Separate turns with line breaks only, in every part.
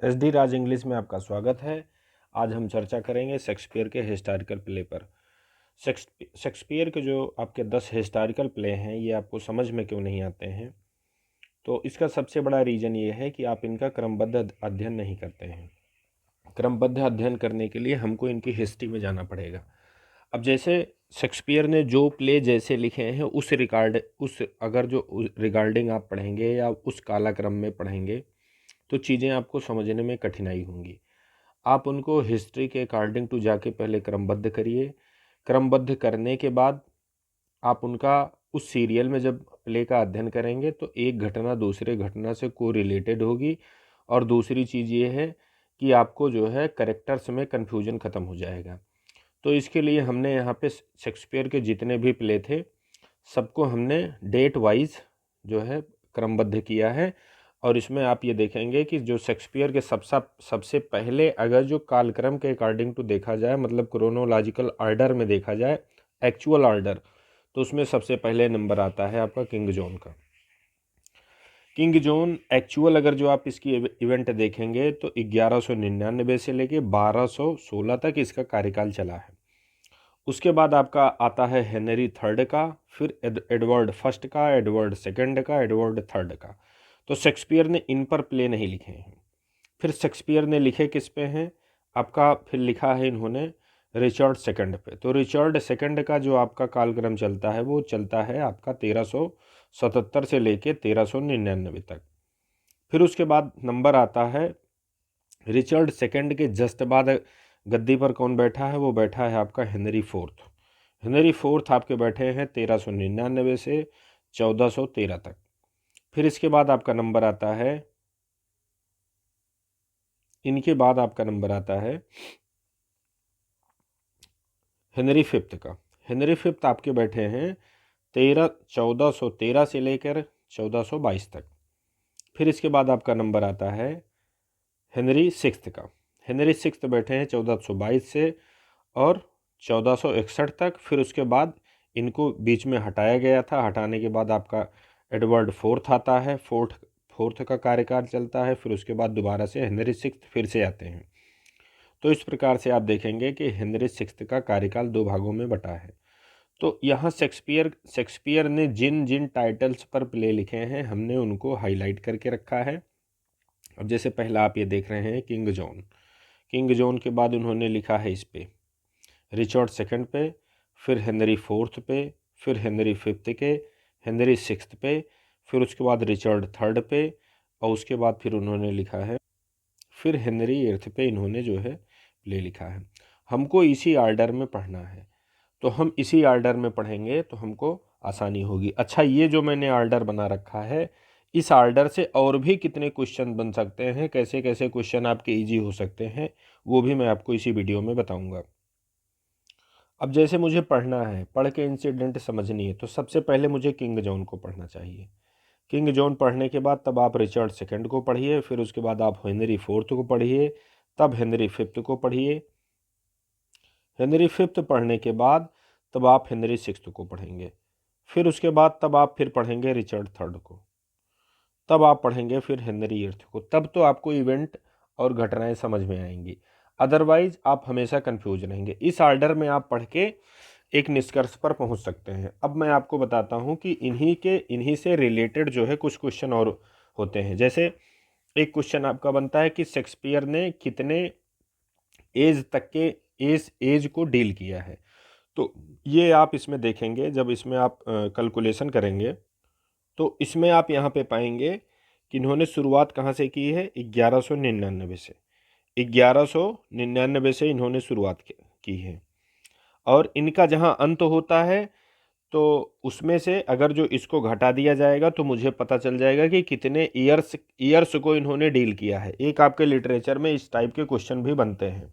S D राज English में आपका स्वागत है। आज हम चर्चा करेंगे शेक्सपियर के हिस्टोरिकल प्ले पर। शेक्सपियर के जो आपके 10 हिस्टोरिकल प्ले हैं ये आपको समझ में क्यों नहीं आते हैं, तो इसका सबसे बड़ा रीज़न ये है कि आप इनका क्रमबद्ध अध्ययन नहीं करते हैं। क्रमबद्ध अध्ययन करने के लिए हमको इनकी हिस्ट्री में जाना पड़ेगा। अब जैसे शेक्सपियर ने जो प्ले जैसे लिखे हैं उस अगर जो रिगार्डिंग आप पढ़ेंगे या उस कालाक्रम में पढ़ेंगे तो चीज़ें आपको समझने में कठिनाई होंगी। आप उनको हिस्ट्री के अकॉर्डिंग टू जाके पहले क्रमबद्ध करिए। क्रमबद्ध करने के बाद आप उनका उस सीरियल में जब प्ले का अध्ययन करेंगे तो एक घटना दूसरे घटना से को रिलेटेड होगी। और दूसरी चीज़ ये है कि आपको जो है कैरेक्टर्स में कन्फ्यूजन ख़त्म हो जाएगा। तो इसके लिए हमने यहाँ पे शेक्सपियर के जितने भी प्ले थे सबको हमने डेट वाइज जो है क्रमबद्ध किया है। और इसमें आप ये देखेंगे कि जो शेक्सपियर के सबसे पहले अगर जो कालक्रम के अकॉर्डिंग टू देखा जाए, मतलब क्रोनोलॉजिकल ऑर्डर में देखा जाए, एक्चुअल ऑर्डर, तो उसमें सबसे पहले नंबर आता है आपका किंग जॉन का। किंग जॉन एक्चुअल अगर जो आप इसकी इवेंट देखेंगे तो 1199 से लेके 1216 तक इसका कार्यकाल चला है। उसके बाद आपका आता है हेनरी थर्ड का, फिर एडवर्ड फर्स्ट का, एडवर्ड सेकंड का, एडवर्ड थर्ड का। तो शेक्सपियर ने इन पर प्ले नहीं लिखे हैं। फिर शेक्सपियर ने लिखे किस पे हैं आपका, फिर लिखा है इन्होंने रिचर्ड सेकंड पे। तो रिचर्ड सेकंड का जो आपका कालक्रम चलता है वो चलता है आपका 1377 से लेके 1399 तक। फिर उसके बाद नंबर आता है रिचर्ड सेकंड के जस्ट बाद गद्दी पर कौन बैठा है, वो बैठा है आपका हेनरी फोर्थ। हेनरी फोर्थ आपके बैठे हैं 1399 से 1413 तक। फिर इसके बाद आपका नंबर आता है, इनके बाद आपका नंबर आता है हेनरी फिफ्थ का। हेनरी फिफ्थ आपके बैठे हैं 1413 से लेकर 1422 तक। फिर इसके बाद आपका नंबर आता है हेनरी सिक्स्थ का। हेनरी सिक्स्थ बैठे हैं 1422 से और 1461 तक। फिर उसके बाद इनको बीच में हटाया गया था, हटाने के बाद आपका एडवर्ड फोर्थ आता है। फोर्थ का कार्यकाल चलता है। फिर उसके बाद दोबारा से हेनरी सिक्स्थ फिर से आते हैं। तो इस प्रकार से आप देखेंगे कि हेनरी सिक्स्थ का कार्यकाल दो भागों में बटा है। तो यहाँ शेक्सपियर ने जिन जिन टाइटल्स पर प्ले लिखे हैं हमने उनको हाईलाइट करके रखा है। अब जैसे पहला आप ये देख रहे हैं किंग जॉन। किंग जॉन के बाद उन्होंने लिखा है इस पे रिचर्ड सेकंड पे, फिर हेनरी फोर्थ पे, फिर हेनरी फिफ्थ के, हेनरी सिक्स्थ पे, फिर उसके बाद रिचर्ड थर्ड पे, और उसके बाद फिर उन्होंने लिखा है फिर हेनरी एट्थ पे इन्होंने जो है प्ले लिखा है। हमको इसी ऑर्डर में पढ़ना है, तो हम इसी ऑर्डर में पढ़ेंगे तो हमको आसानी होगी। अच्छा, ये जो मैंने ऑर्डर बना रखा है इस ऑर्डर से और भी कितने क्वेश्चन बन सकते हैं, कैसे कैसे क्वेश्चन आपके इजी हो सकते हैं, वो भी मैं आपको इसी वीडियो में बताऊंगा। अब जैसे मुझे पढ़ना है, पढ़ के इंसिडेंट समझनी है, तो सबसे पहले मुझे किंग जॉन को पढ़ना चाहिए। किंग जॉन पढ़ने के बाद तब आप रिचर्ड सेकंड को पढ़िए, फिर उसके बाद आप हेनरी फोर्थ को पढ़िए, तब हेनरी फिफ्थ को पढ़िए। हेनरी फिफ्थ पढ़ने के बाद तब आप हेनरी सिक्स्थ को पढ़ेंगे। फिर उसके बाद तब आप फिर पढ़ेंगे रिचर्ड थर्ड को, तब आप पढ़ेंगे फिर हेनरी एट्थ को। तब तो आपको इवेंट और घटनाएं समझ में आएंगी, अदरवाइज आप हमेशा कंफ्यूज रहेंगे। इस ऑर्डर में आप पढ़ के एक निष्कर्ष पर पहुंच सकते हैं। अब मैं आपको बताता हूं कि इन्हीं से रिलेटेड जो है कुछ क्वेश्चन और होते हैं। जैसे एक क्वेश्चन आपका बनता है कि शेक्सपियर ने कितने एज तक के एज को डील किया है। तो ये आप इसमें देखेंगे, जब इसमें आप कैलकुलेशन करेंगे तो इसमें आप यहाँ पे पाएंगे कि इन्होंने शुरुआत कहाँ से की है, 1199 से। 1199 से इन्होंने शुरुआत की है, और इनका जहाँ अंत होता है तो उसमें से अगर जो इसको घटा दिया जाएगा तो मुझे पता चल जाएगा कि कितने ईयर्स को इन्होंने डील किया है। एक आपके लिटरेचर में इस टाइप के क्वेश्चन भी बनते हैं।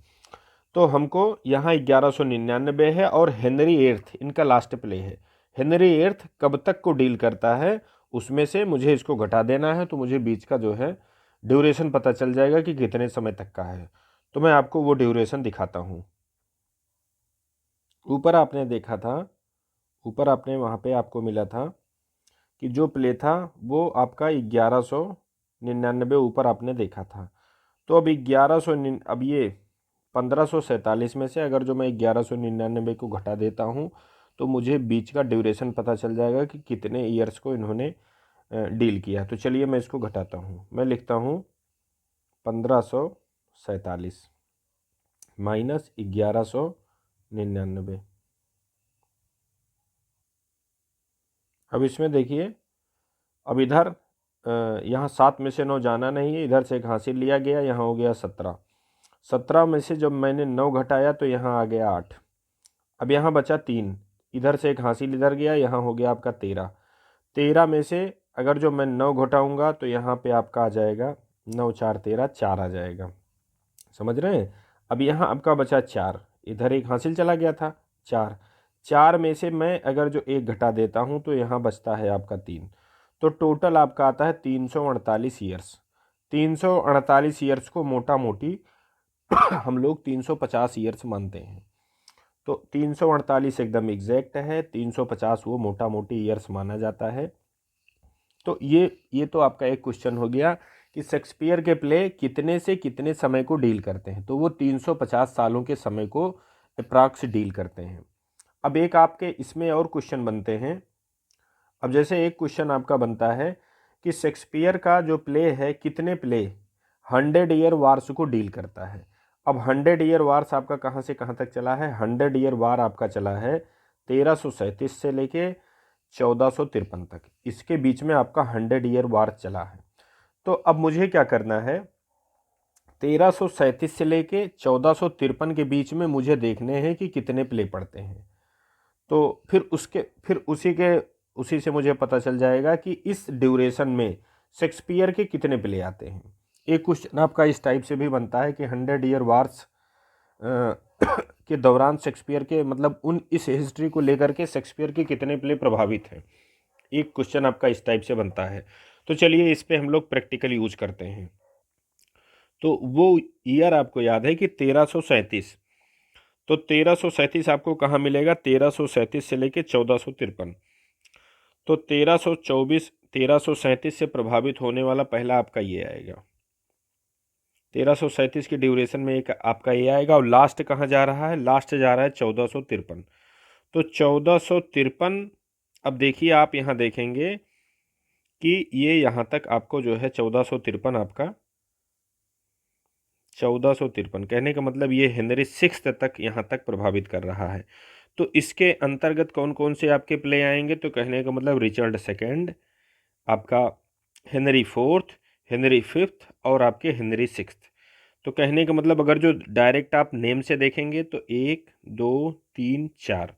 तो हमको यहाँ 1199 है और हेनरी एट्थ इनका लास्ट प्ले है। हेनरी एट्थ कब तक को डील करता है उसमें से मुझे इसको घटा देना है, तो मुझे बीच का जो है ड्यूरेशन पता चल जाएगा कि कितने समय तक का है। तो मैं आपको वो ड्यूरेशन दिखाता हूँ। ऊपर आपने देखा था, ऊपर आपने वहाँ पे आपको मिला था कि जो प्ले था वो आपका 1199 ऊपर आपने देखा था। तो अब 1100, अब ये 1547 में से अगर जो मैं 1199 को घटा देता हूँ तो मुझे बीच का ड्यूरेशन पता चल जाएगा कि कितने ईयर्स को इन्होंने डील किया। तो चलिए मैं इसको घटाता हूँ। मैं लिखता हूँ 1547 माइनस 1199। अब इसमें देखिए, अब इधर यहाँ 7 में से 9 जाना नहीं है, इधर से एक हासिल लिया गया, यहाँ हो गया 17। 17 में से जब मैंने 9 घटाया तो यहाँ आ गया 8। अब यहाँ बचा 3, इधर से एक हासिल इधर गया, यहाँ हो गया आपका 13। 13 में से अगर जो मैं 9 घटाऊँगा तो यहाँ पे आपका आ जाएगा 9 4 13, 4 आ जाएगा। समझ रहे हैं? अब यहाँ आपका बचा 4, इधर एक हासिल चला गया था 4। 4 में से मैं अगर जो एक घटा देता हूँ तो यहाँ बचता है आपका 3। तो टोटल आपका आता है 348 ईयर्स। 348 ईयर्स को मोटा मोटी हम लोग 350 ईयर्स मानते हैं। तो 348 एकदम एग्जैक्ट है, 350 वो मोटा मोटी ईयर्स माना जाता है। तो ये तो आपका एक क्वेश्चन हो गया कि शेक्सपियर के प्ले कितने से कितने समय को डील करते हैं। तो वो 350 सालों के समय को अप्रॉक्स डील करते हैं। अब एक आपके इसमें और क्वेश्चन बनते हैं। अब जैसे एक क्वेश्चन आपका बनता है कि शेक्सपियर का जो प्ले है कितने प्ले 100 ईयर वार्स को डील करता है। अब 100 ईयर वार्स आपका कहाँ से कहाँ तक चला है? 100 ईयर वार आपका चला है 1337 से लेके 1453 तक। इसके बीच में आपका 100 ईयर वार चला है। तो अब मुझे क्या करना है, 1337 से लेके 1453 के बीच में मुझे देखने हैं कि कितने प्ले पड़ते हैं। तो फिर उसी से मुझे पता चल जाएगा कि इस ड्यूरेशन में शेक्सपियर के कितने प्ले आते हैं। एक क्वेश्चन आपका इस टाइप से भी बनता है कि 100 ईयर वार्स के दौरान शेक्सपियर के मतलब इस हिस्ट्री को लेकर के शेक्सपियर के कितने प्ले प्रभावित हैं। एक क्वेश्चन आपका इस टाइप से बनता है। तो चलिए इस पे हम लोग प्रैक्टिकल यूज करते हैं। तो वो ईयर आपको याद है कि 1337। तो 1337 आपको कहाँ मिलेगा? 1337 से लेके 1453। तो 1337 से प्रभावित होने वाला पहला आपका ये आएगा। 1337 की ड्यूरेशन में एक आपका ये आएगा। और लास्ट कहाँ जा रहा है? लास्ट जा रहा है 1453। तो 1453, अब देखिए आप यहाँ देखेंगे कि ये यहाँ तक आपको जो है 1453 आपका 1453 कहने का मतलब ये हेनरी सिक्स्थ तक यहाँ तक प्रभावित कर रहा है। तो इसके अंतर्गत कौन कौन से आपके प्ले आएंगे? तो कहने का मतलब रिचर्ड सेकेंड, आपका हेनरी फोर्थ, हेनरी फिफ्थ और आपके हेनरी सिक्स्थ। तो कहने का मतलब अगर जो डायरेक्ट आप नेम से देखेंगे तो 1 2 3 4,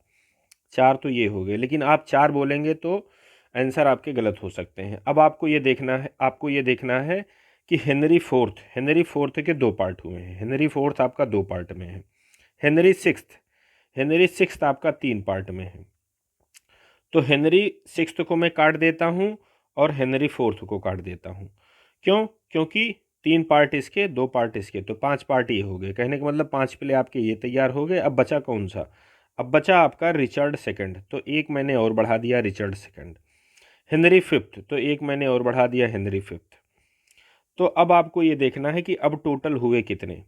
4 तो ये हो गए, लेकिन आप 4 बोलेंगे तो आंसर आपके गलत हो सकते हैं। अब आपको ये देखना है कि हेनरी फोर्थ के 2 पार्ट हुए हैं। हेनरी फोर्थ आपका 2 पार्ट में है। हेनरी सिक्स्थ आपका 3 पार्ट में है। तो हेनरी सिक्स्थ को मैं काट देता हूँ और हेनरी फोर्थ को काट देता हूँ। क्यों? क्योंकि 3 पार्ट इसके, 2 पार्ट इसके, तो 5 पार्ट ये हो गए। कहने का मतलब 5 प्ले आपके ये तैयार हो गए। अब बचा कौन सा? अब बचा आपका रिचर्ड सेकंड। तो एक मैंने और बढ़ा दिया रिचर्ड सेकंड। हेनरी फिफ्थ, तो एक मैंने और बढ़ा दिया हेनरी फिफ्थ। तो अब आपको ये देखना है कि अब टोटल हुए कितने।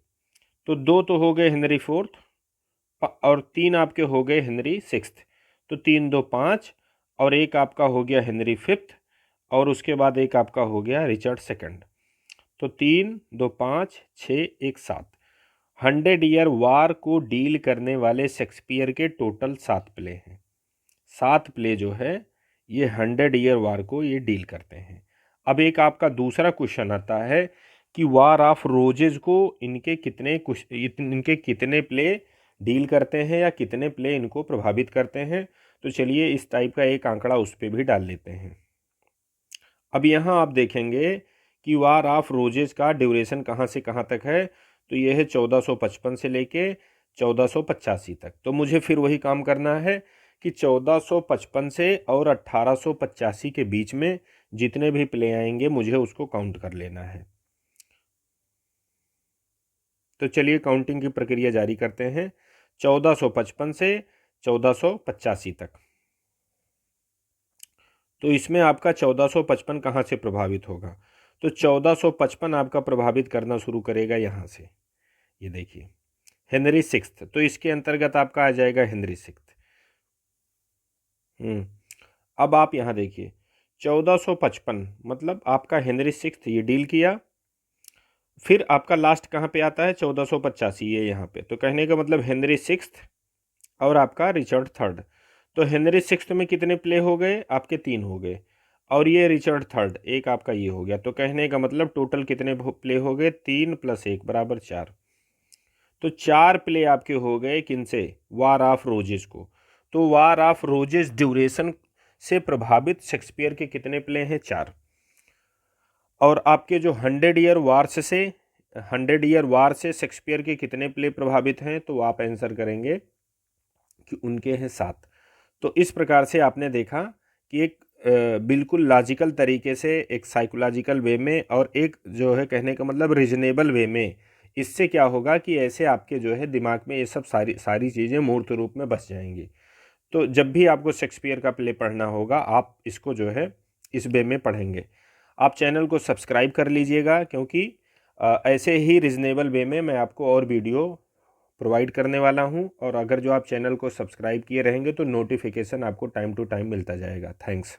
तो 2 तो हो गए हेनरी फोर्थ और 3 आपके हो गए हेनरी सिक्स्थ। तो 3 2 5 और एक आपका हो गया हेनरी फिफ्थ और उसके बाद एक आपका हो गया रिचर्ड सेकंड। तो 3 2 5 6 1 7। 100 ईयर वार को डील करने वाले शेक्सपियर के टोटल 7 प्ले हैं। 7 प्ले जो है ये 100 ईयर वार को ये डील करते हैं। अब एक आपका दूसरा क्वेश्चन आता है कि वार ऑफ रोजेज को इनके कितने प्ले डील करते हैं या कितने प्ले इनको प्रभावित करते हैं। तो चलिए इस टाइप का एक आंकड़ा उस पर भी डाल लेते हैं। अब यहाँ आप देखेंगे कि वार ऑफ रोजेज का ड्यूरेशन कहाँ से कहाँ तक है। तो ये है 1455 से लेके 1485 तक। तो मुझे फिर वही काम करना है कि 1455 से और 1885 के बीच में जितने भी प्ले आएंगे मुझे उसको काउंट कर लेना है। तो चलिए काउंटिंग की प्रक्रिया जारी करते हैं। 1455 से 1485 तक। तो इसमें आपका 1455 कहाँ से प्रभावित होगा? तो 1455 आपका प्रभावित करना शुरू करेगा यहाँ से। ये देखिए हेनरी सिक्स्थ, तो इसके अंतर्गत आपका आ जाएगा हेनरी सिक्स्थ। अब आप यहाँ देखिए 1455 मतलब आपका हेनरी सिक्स्थ ये डील किया, फिर आपका लास्ट कहाँ पे आता है 1485, ये यहाँ पे। तो कहने का मतलब हेनरी सिक्स्थ और आपका रिचर्ड थर्ड। तो हेनरी सिक्स्थ में कितने प्ले हो गए आपके? 3 हो गए, और ये रिचर्ड थर्ड एक आपका ये हो गया। तो कहने का मतलब टोटल कितने प्ले हो गए? 3 + 1 = 4। तो 4 प्ले आपके हो गए किनसे? वार ऑफ रोजेस को। तो वार ऑफ रोजेस ड्यूरेशन से प्रभावित शेक्सपियर के कितने प्ले हैं? 4। और आपके जो 100 ईयर वार से शेक्सपियर के कितने प्ले प्रभावित हैं? तो आप आंसर करेंगे कि उनके हैं 7। तो इस प्रकार से आपने देखा कि एक बिल्कुल लॉजिकल तरीके से, एक साइकोलॉजिकल वे में, और एक जो है कहने का मतलब रीजनेबल वे में, इससे क्या होगा कि ऐसे आपके जो है दिमाग में ये सब सारी चीज़ें मूर्त रूप में बस जाएंगी। तो जब भी आपको शेक्सपियर का प्ले पढ़ना होगा आप इसको जो है इस वे में पढ़ेंगे। आप चैनल को सब्सक्राइब कर लीजिएगा, क्योंकि ऐसे ही रीजनेबल वे में मैं आपको और वीडियो प्रोवाइड करने वाला हूं। और अगर जो आप चैनल को सब्सक्राइब किए रहेंगे तो नोटिफिकेशन आपको टाइम टू टाइम मिलता जाएगा। थैंक्स।